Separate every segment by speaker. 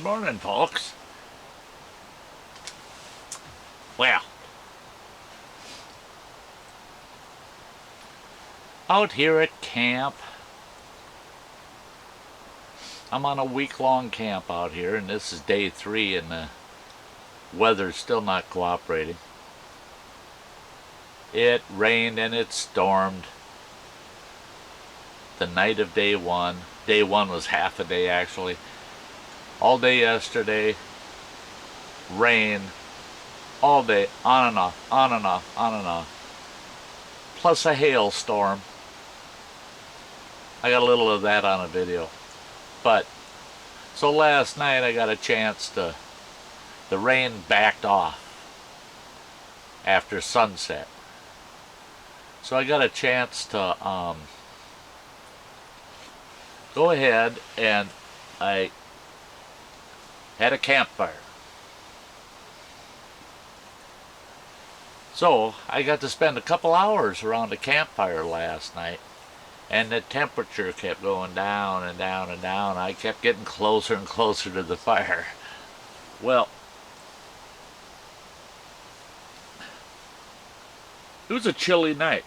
Speaker 1: morning, folks. Well, out here at camp, I'm on a week-long camp out here, and this is day 3, and the weather's still not cooperating. It rained and it stormed the night of day 1. Day 1 was half a day, actually. All day yesterday, rain, all day, on and off, on and off, on and off. Plus a hailstorm. I got a little of that on a video. But, so last night I got a chance to, the rain backed off after sunset. So I got a chance to go ahead and I had a campfire. So I got to spend a couple hours around the campfire last night, and the temperature kept going down and down and down. I kept getting closer and closer to the fire. Well, it was a chilly night.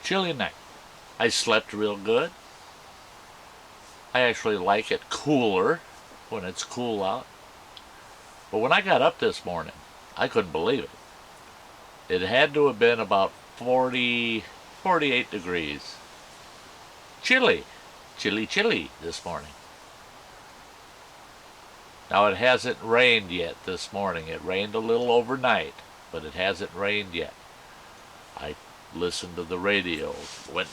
Speaker 1: Chilly night. I slept real good. I actually like it cooler when it's cool out. But when I got up this morning, I couldn't believe it. It had to have been about 48 degrees. Chilly. Chilly this morning. Now it hasn't rained yet this morning. It rained a little overnight, but it hasn't rained yet. I listened to the radio.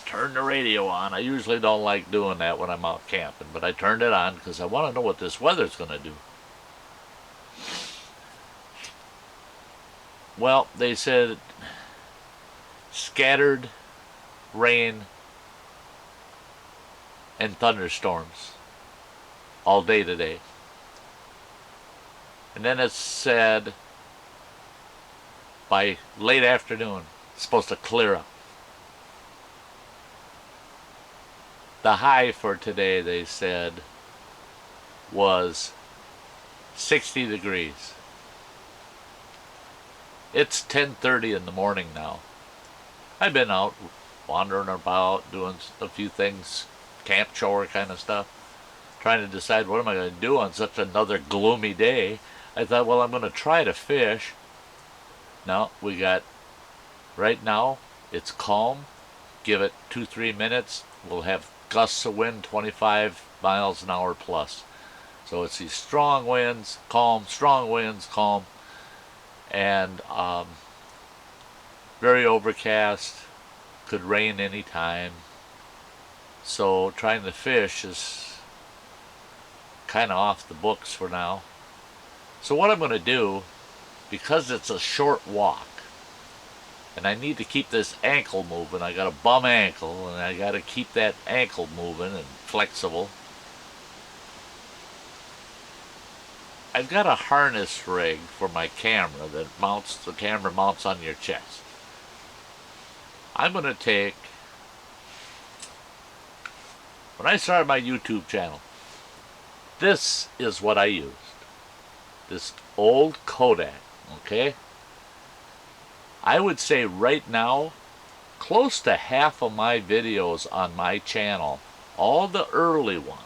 Speaker 1: Turned the radio on. I usually don't like doing that when I'm out camping, but I turned it on because I want to know what this weather's going to do. Well, they said scattered rain and thunderstorms all day today. And then it said by late afternoon it's supposed to clear up. The high for today, they said, was 60 degrees. It's 10:30 in the morning now. I've been out wandering about, doing a few things, camp chore kind of stuff, trying to decide what am I going to do on such another gloomy day. I thought, well, I'm going to try to fish. No, we got, right now, it's calm. Give it 2-3 minutes, we'll have gusts of wind 25 miles an hour plus. So it's these strong winds, calm, strong winds, calm, and very overcast, could rain any time. So trying to fish is kind of off the books for now. So what I'm going to do, because it's a short walk, and I need to keep this ankle moving. I got a bum ankle, and I got to keep that ankle moving and flexible. I've got a harness rig for my camera that mounts, the camera mounts on your chest. I'm going to take, when I started my YouTube channel, this is what I used. This old Kodak, okay? I would say right now, close to half of my videos on my channel, all the early ones,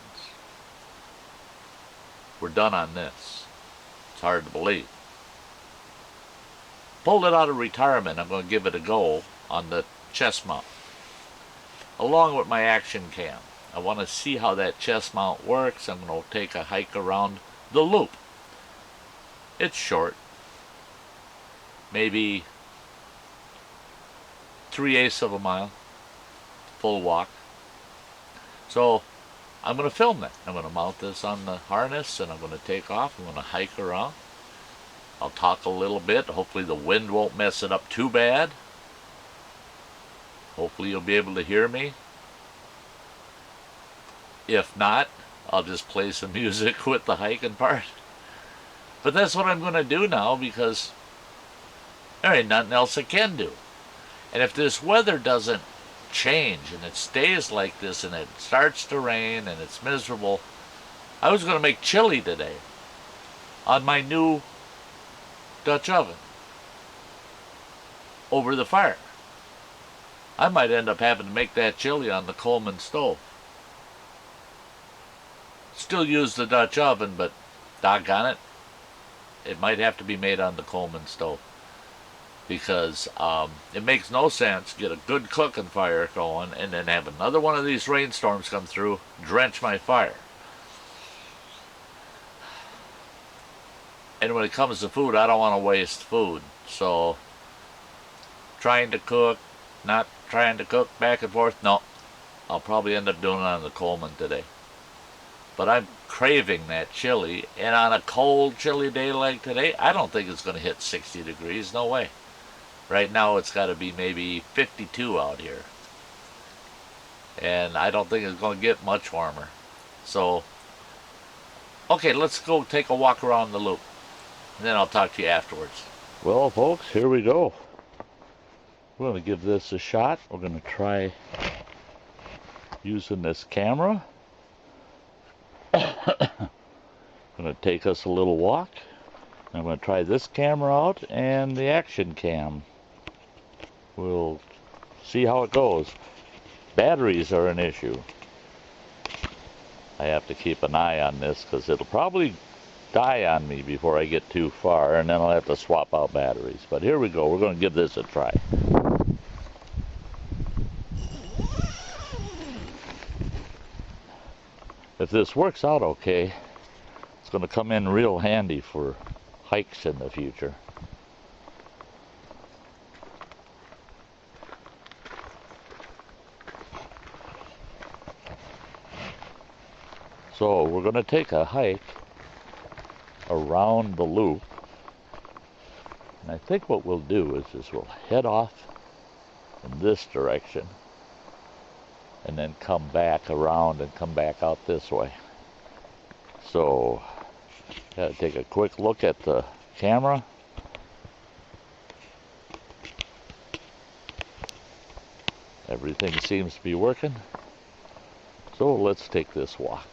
Speaker 1: were done on this. It's hard to believe. Pulled it out of retirement. I'm going to give it a go on the chest mount, along with my action cam. I want to see how that chest mount works. I'm going to take a hike around the loop. It's short, maybe 3/8 of a mile, full walk. So I'm going to film that. I'm going to mount this on the harness, and I'm going to take off. I'm going to hike around. I'll talk a little bit. Hopefully the wind won't mess it up too bad. Hopefully you'll be able to hear me. If not, I'll just play some music with the hiking part. But that's what I'm going to do now, because there ain't nothing else I can do. And if this weather doesn't change and it stays like this and it starts to rain and it's miserable, I was going to make chili today on my new Dutch oven over the fire. I might end up having to make that chili on the Coleman stove. Still use the Dutch oven, but doggone it, it might have to be made on the Coleman stove. Because it makes no sense to get a good cooking fire going and then have another one of these rainstorms come through, drench my fire. And when it comes to food, I don't want to waste food. So, trying to cook, not trying to cook back and forth, no. I'll probably end up doing it on the Coleman today. But I'm craving that chili, and on a cold, chilly day like today, I don't think it's going to hit 60 degrees, no way. Right now it's got to be maybe 52 out here. And I don't think it's going to get much warmer. So, okay, let's go take a walk around the loop. And then I'll talk to you afterwards. Well, folks, here we go. We're going to give this a shot. We're going to try using this camera. Going to take us a little walk. I'm going to try this camera out and the action cam. We'll see how it goes. Batteries are an issue. I have to keep an eye on this because it'll probably die on me before I get too far, and then I'll have to swap out batteries. But here we go. We're going to give this a try. If this works out okay, it's going to come in real handy for hikes in the future. So we're going to take a hike around the loop, and I think what we'll do is we'll head off in this direction and then come back around and come back out this way. So gotta take a quick look at the camera. Everything seems to be working, so let's take this walk.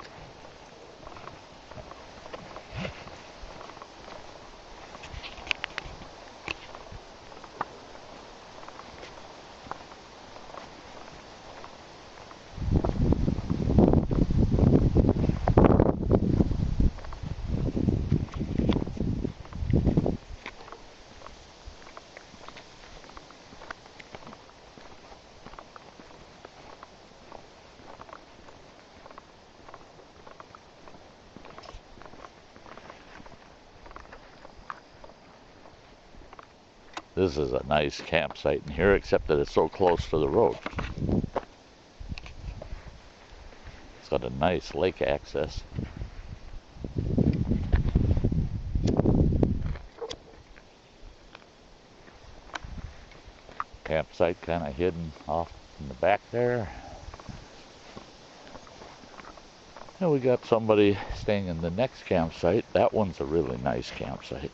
Speaker 1: This is a nice campsite in here, except that it's so close to the road. It's got a nice lake access. Campsite kind of hidden off in the back there. And we got somebody staying in the next campsite. That one's a really nice campsite.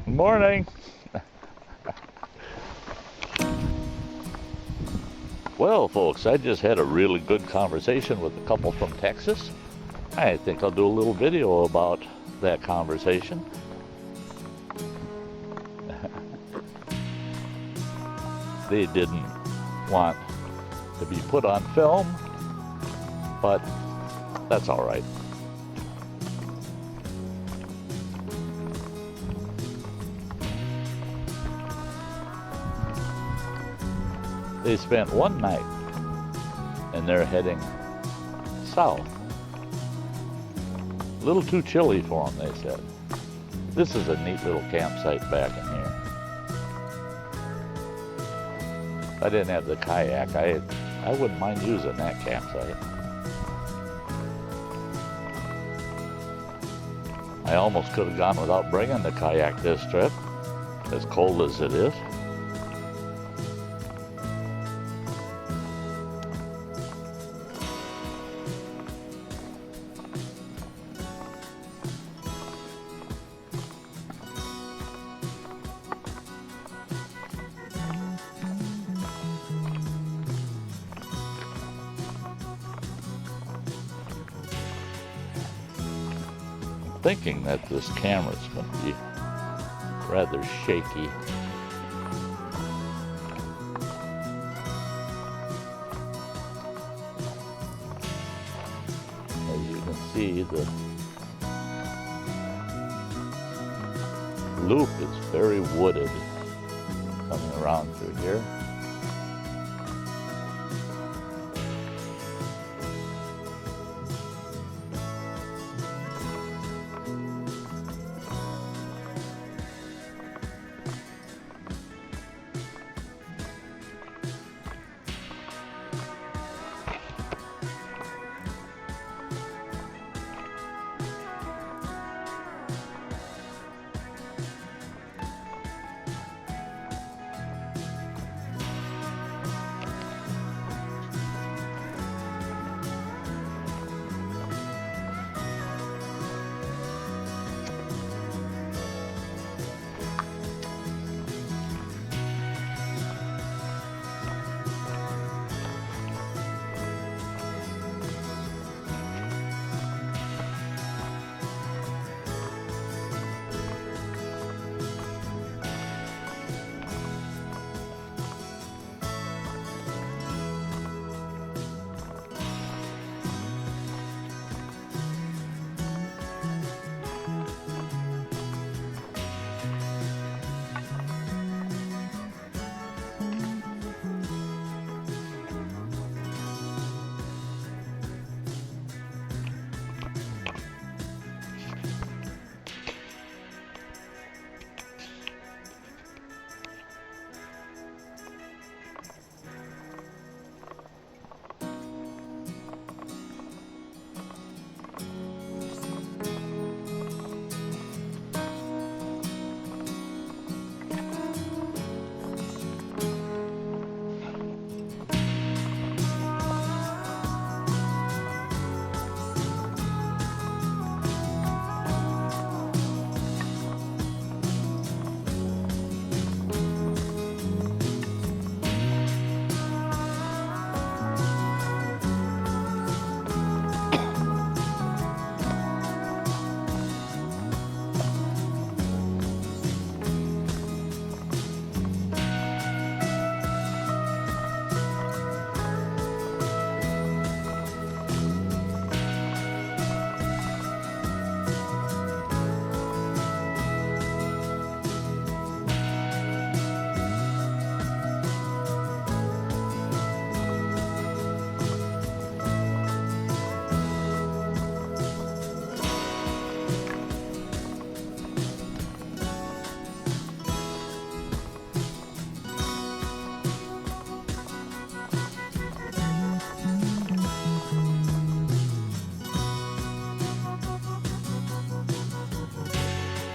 Speaker 1: Morning. Well, folks, I just had a really good conversation with a couple from Texas. I think I'll do a little video about that conversation. They didn't want to be put on film, but that's all right. They spent one night and they're heading south. A little too chilly for them, they said. This is a neat little campsite back in here. I didn't have the kayak, I wouldn't mind using that campsite. I almost could have gone without bringing the kayak this trip, as cold as it is. Thinking that this camera's going to be rather shaky. As you can see, the loop is very wooded coming around through here.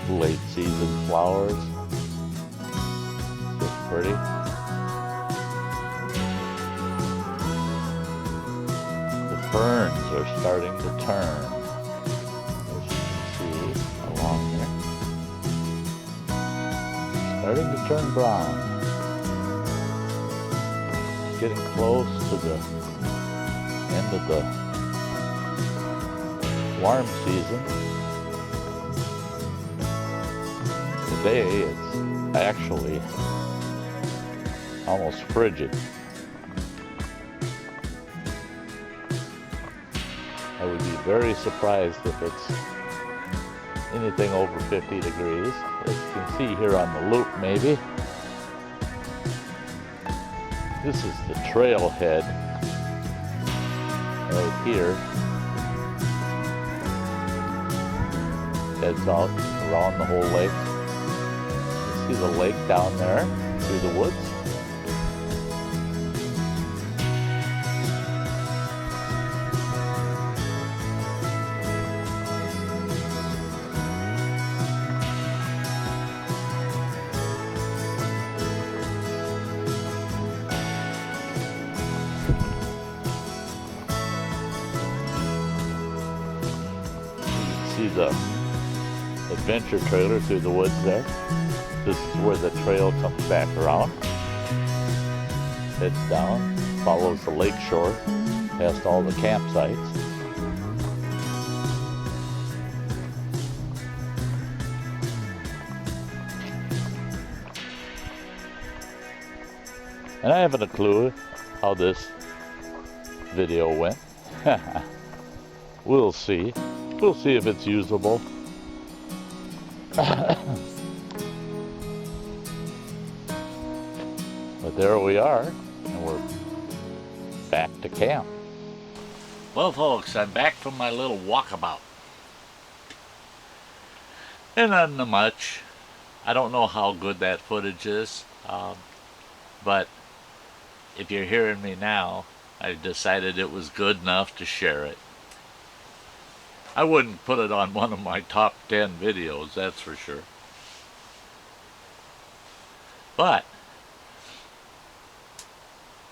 Speaker 1: Late season flowers, just pretty. The ferns are starting to turn, as you can see along there. Starting to turn brown. Getting close to the end of the warm season. Today it's actually almost frigid. I would be very surprised if it's anything over 50 degrees. As you can see here on the loop maybe. This is the trailhead right here. Heads out around the whole lake. See the lake down there through the woods. the adventure trailer through the woods there. This is where the trail comes back around. Heads down, follows the lake shore, past all the campsites. And I haven't a clue how this video went. We'll see. We'll see if it's usable. But there we are, and we're back to camp. Well, folks, I'm back from my little walkabout. And not much. I don't know how good that footage is, but if you're hearing me now, I decided it was good enough to share it. I wouldn't put it on one of my top 10 videos, that's for sure. But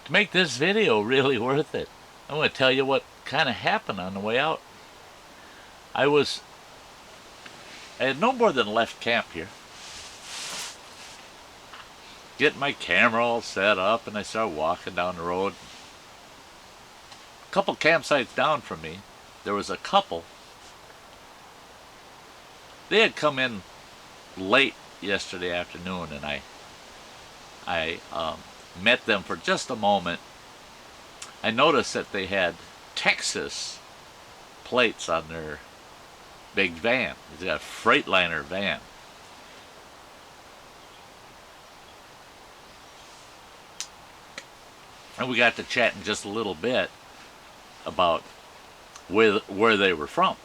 Speaker 1: to make this video really worth it, I'm going to tell you what kind of happened on the way out. I had no more than left camp here. Getting my camera all set up, and I started walking down the road. A couple campsites down from me, there was a couple. They had come in late yesterday afternoon, and I met them for just a moment. I noticed that they had Texas plates on their big van. They got a Freightliner van. And we got to chatting just a little bit about where they were from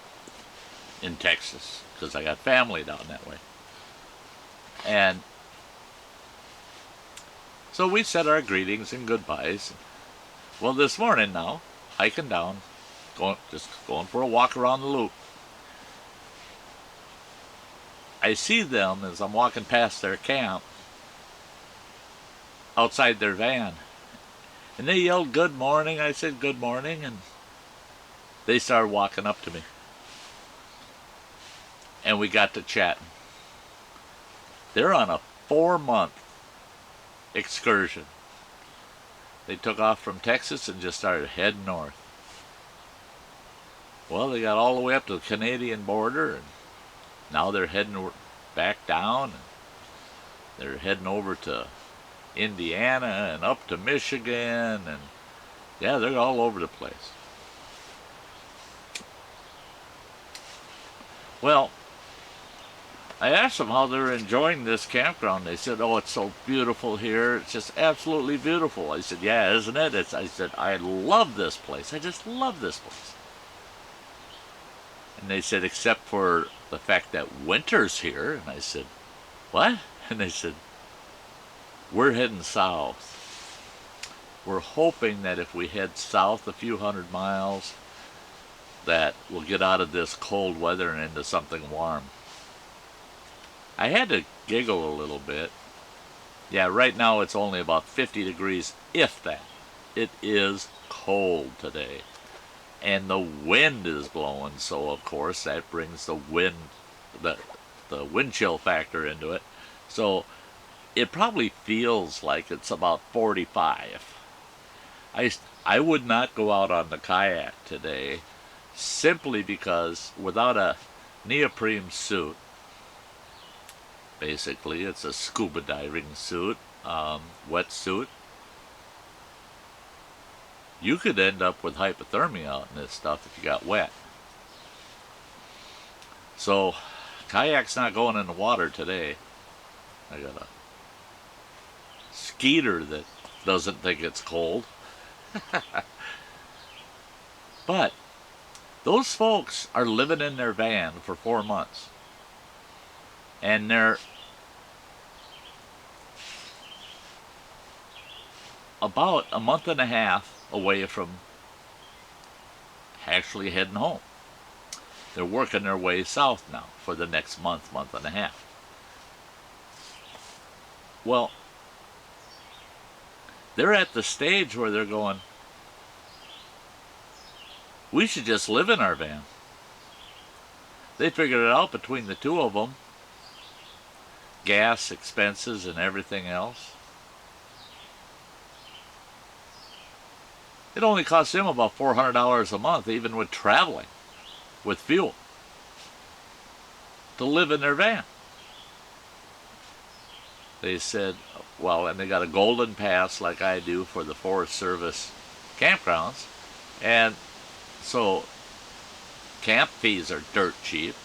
Speaker 1: in Texas, because I got family down that way. And so we said our greetings and goodbyes. Well, this morning now, hiking down, just going for a walk around the loop, I see them as I'm walking past their camp, outside their van. And they yelled, "Good morning." I said, "Good morning." And they started walking up to me. And we got to chatting. They're on a 4-month excursion. They took off from Texas and just started heading north. Well, they got all the way up to the Canadian border, and now they're heading back down, and they're heading over to Indiana and up to Michigan, and yeah, they're all over the place. Well, I asked them how they're enjoying this campground. They said, "Oh, it's so beautiful here. It's just absolutely beautiful." I said, "Yeah, isn't it?" I said, "I love this place. I just love this place." And they said, "Except for the fact that winter's here." And I said, "What?" And they said, "We're heading south. We're hoping that if we head south a few hundred miles, that we'll get out of this cold weather and into something warm." I had to giggle a little bit. Yeah, right now it's only about 50 degrees, if that. It is cold today. And the wind is blowing, so of course that brings the wind, the wind chill factor into it. So it probably feels like it's about 45. I would not go out on the kayak today, simply because without a neoprene suit, basically it's a scuba diving suit, wetsuit, you could end up with hypothermia out in this stuff if you got wet. So kayak's not going in the water today. I got a skeeter that doesn't think it's cold. But those folks are living in their van for 4 months. And they're about a month and a half away from actually heading home. They're working their way south now for the next month and a half. Well, they're at the stage where they're going, "We should just live in our van." They figured it out between the two of them. Gas, expenses, and everything else. It only cost them about $400 a month, even with traveling, with fuel, to live in their van. They said, well, and they got a golden pass like I do for the Forest Service campgrounds. And so camp fees are dirt cheap.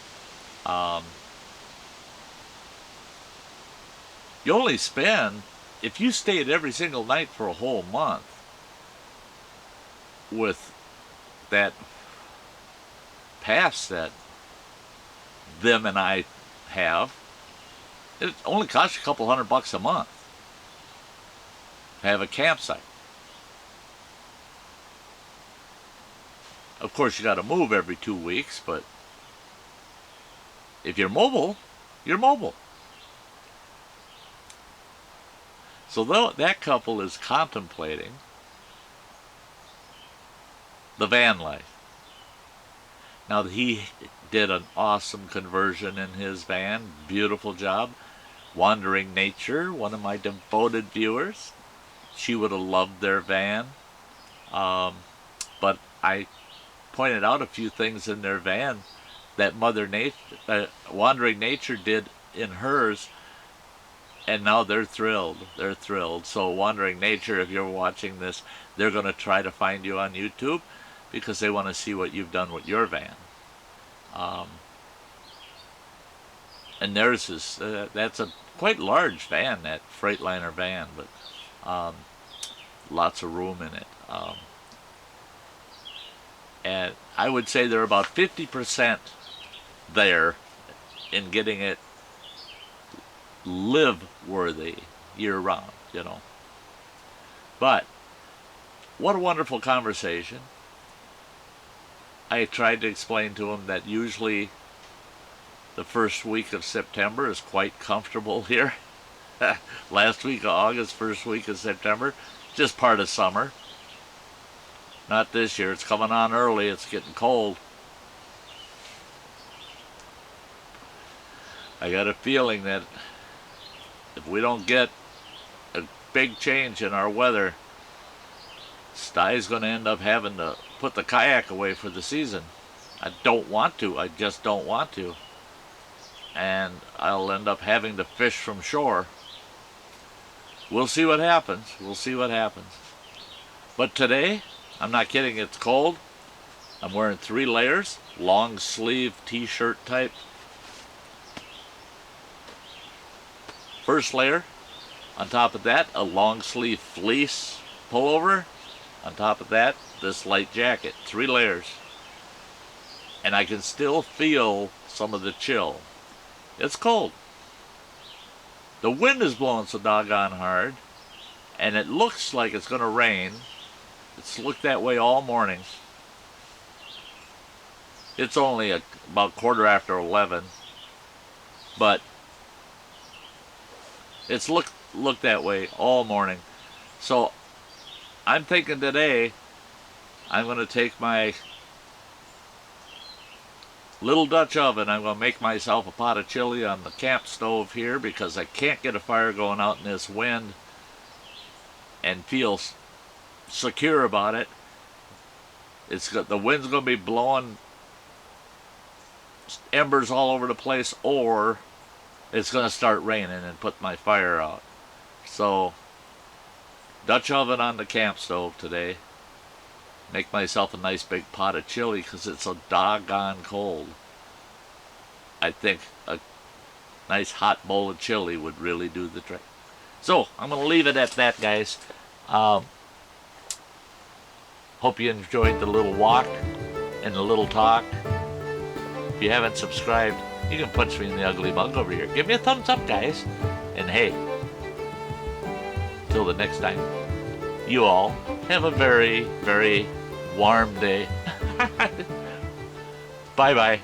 Speaker 1: You only spend, if you stayed every single night for a whole month with that pass that them and I have, it only costs you a couple $100 a month to have a campsite. Of course, you got to move every 2 weeks, but if you're mobile, you're mobile. So that couple is contemplating the van life. Now, he did an awesome conversion in his van. Beautiful job. Wandering Nature, one of my devoted viewers. She would have loved their van. But I pointed out a few things in their van that Wandering Nature did in hers. And now they're thrilled. They're thrilled. So Wandering Nature, if you're watching this, they're going to try to find you on YouTube because they want to see what you've done with your van. And theirs is, that's a quite large van, that Freightliner van, but lots of room in it. And I would say they're about 50% there in getting it live-worthy year-round, you know. But what a wonderful conversation. I tried to explain to him that usually the first week of September is quite comfortable here. Last week of August, first week of September, just part of summer. Not this year. It's coming on early. It's getting cold. I got a feeling that if we don't get a big change in our weather, Stuy's going to end up having to put the kayak away for the season. I don't want to. I just don't want to. And I'll end up having to fish from shore. We'll see what happens. We'll see what happens. But today, I'm not kidding, it's cold. I'm wearing 3 layers, long sleeve t-shirt type. First layer, on top of that, a long sleeve fleece pullover. On top of that, this light jacket. 3 layers. And I can still feel some of the chill. It's cold. The wind is blowing so doggone hard, and it looks like it's going to rain. It's looked that way all morning. It's only about 11:15, but it's looked that way all morning. So I'm thinking today I'm going to take my little Dutch oven. I'm going to make myself a pot of chili on the camp stove here because I can't get a fire going out in this wind and feel secure about it. The wind's going to be blowing embers all over the place, or it's going to start raining and put my fire out. So Dutch oven on the camp stove today. Make myself a nice big pot of chili because it's so doggone cold. I think a nice hot bowl of chili would really do the trick. So I'm going to leave it at that, guys. Hope you enjoyed the little walk and the little talk. If you haven't subscribed, you can punch me in the ugly mug over here. Give me a thumbs up, guys. And hey, till the next time, you all have a very, very warm day. Bye-bye.